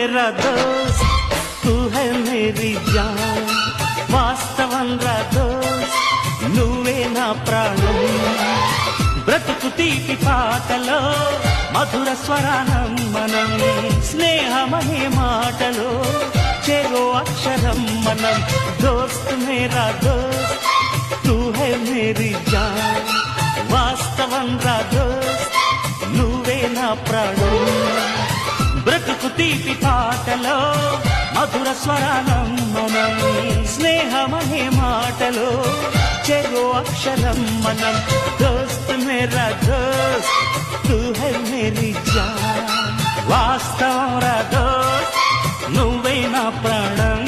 मेरा दोस्त तू है मेरी जान వాస్తవం రా దోస్త్ నువ్వే నా ప్రాణం బ్రతుకు తీపి పాటలో మధుర స్వరానం మనం స్నేహమనే మాటలో చెరో అక్షరం మనం దోస్త్ మేరా దోస్త్ తూ హై మేరీ జాన్ వాస్తవం రా దోస్త్ నువ్వే నా ప్రాణం బ్రతుకు తీపి పాటలో మధుర స్వరానం మనం స్నేహమనే మాటలో చెరో అక్షరం మనం దోస్త్ మేరా దోస్త్ తూ హై మేరీ జాన్ వాస్తవం రా దోస్త్ నువ్వే నా ప్రాణం